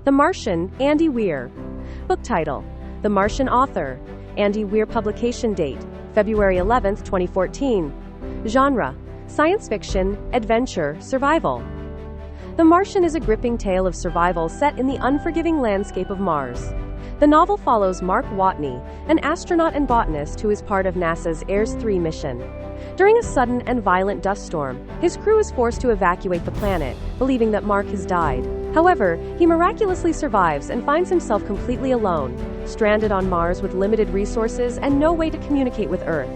The Martian, Andy Weir. Book title: The Martian. Author: Andy Weir. Publication date: February 11, 2014. Genre: science fiction, adventure, survival. The Martian is a gripping tale of survival set in the unforgiving landscape of Mars. The novel follows Mark Watney, an astronaut and botanist who is part of NASA's Ares-3 mission. During a sudden and violent dust storm, his crew is forced to evacuate the planet, believing that Mark has died. However, he miraculously survives and finds himself completely alone, stranded on Mars with limited resources and no way to communicate with Earth.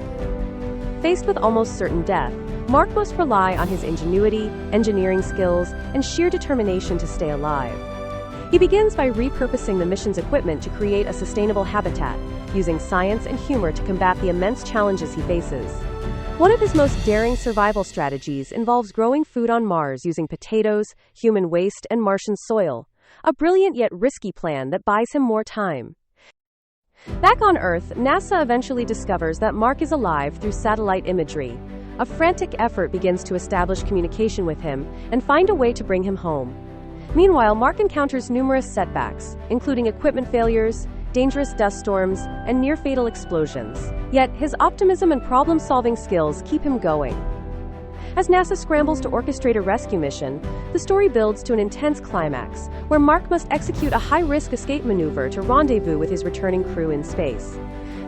Faced with almost certain death, Mark must rely on his ingenuity, engineering skills, and sheer determination to stay alive. He begins by repurposing the mission's equipment to create a sustainable habitat, using science and humor to combat the immense challenges he faces. One of his most daring survival strategies involves growing food on Mars using potatoes, human waste, and Martian soil, a brilliant yet risky plan that buys him more time. Back on Earth, NASA eventually discovers that Mark is alive through satellite imagery. A frantic effort begins to establish communication with him and find a way to bring him home. Meanwhile, Mark encounters numerous setbacks, including equipment failures, dangerous dust storms, and near-fatal explosions. Yet, his optimism and problem-solving skills keep him going. As NASA scrambles to orchestrate a rescue mission, the story builds to an intense climax, where Mark must execute a high-risk escape maneuver to rendezvous with his returning crew in space.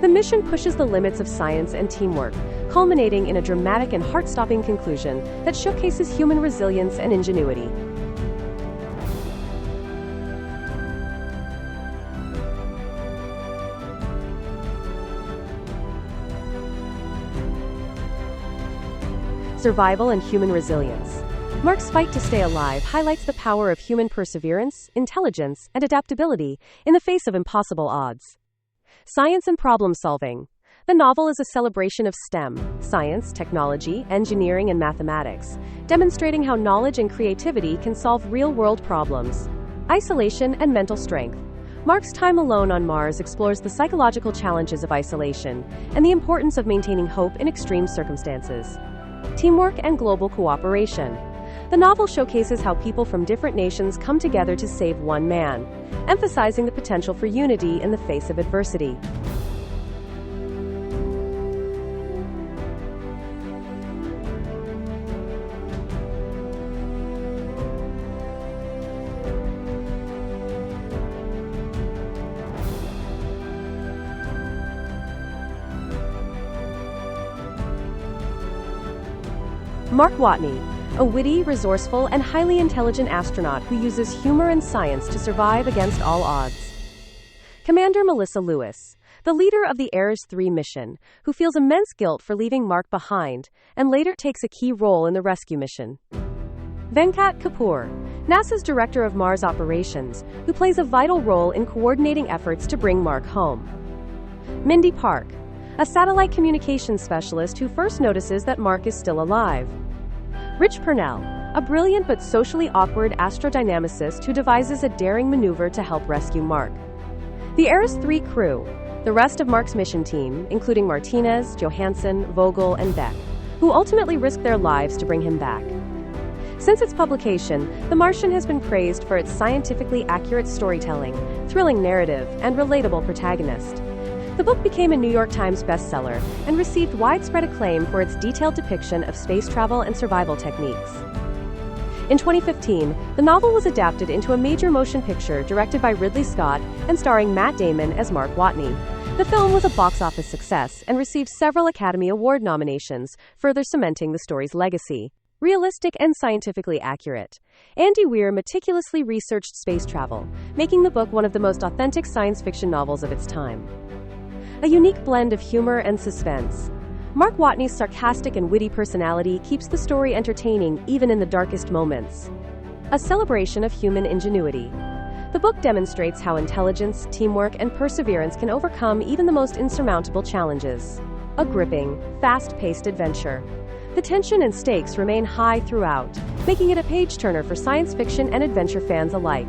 The mission pushes the limits of science and teamwork, culminating in a dramatic and heart-stopping conclusion that showcases human resilience and ingenuity. Survival and human resilience. Mark's fight to stay alive highlights the power of human perseverance, intelligence, and adaptability in the face of impossible odds. Science and problem solving. The novel is a celebration of STEM, science, technology, engineering, and mathematics, demonstrating how knowledge and creativity can solve real-world problems. Isolation and mental strength. Mark's time alone on Mars explores the psychological challenges of isolation and the importance of maintaining hope in extreme circumstances. Teamwork and global cooperation. The novel showcases how people from different nations come together to save one man, emphasizing the potential for unity in the face of adversity. Mark Watney, a witty, resourceful, and highly intelligent astronaut who uses humor and science to survive against all odds. Commander Melissa Lewis, the leader of the Ares-3 mission, who feels immense guilt for leaving Mark behind, and later takes a key role in the rescue mission. Venkat Kapoor, NASA's Director of Mars Operations, who plays a vital role in coordinating efforts to bring Mark home. Mindy Park, a satellite communications specialist who first notices that Mark is still alive. Rich Purnell, a brilliant but socially awkward astrodynamicist who devises a daring maneuver to help rescue Mark. The Ares-3 crew, the rest of Mark's mission team, including Martinez, Johansson, Vogel, and Beck, who ultimately risk their lives to bring him back. Since its publication, The Martian has been praised for its scientifically accurate storytelling, thrilling narrative, and relatable protagonist. The book became a New York Times bestseller and received widespread acclaim for its detailed depiction of space travel and survival techniques. In 2015, the novel was adapted into a major motion picture directed by Ridley Scott and starring Matt Damon as Mark Watney. The film was a box office success and received several Academy Award nominations, further cementing the story's legacy. Realistic and scientifically accurate. Andy Weir meticulously researched space travel, making the book one of the most authentic science fiction novels of its time. A unique blend of humor and suspense. Mark Watney's sarcastic and witty personality keeps the story entertaining even in the darkest moments. A celebration of human ingenuity. The book demonstrates how intelligence, teamwork, and perseverance can overcome even the most insurmountable challenges. A gripping, fast-paced adventure. The tension and stakes remain high throughout, making it a page-turner for science fiction and adventure fans alike.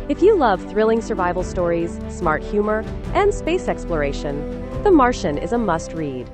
If you love thrilling survival stories, smart humor, and space exploration, The Martian is a must-read.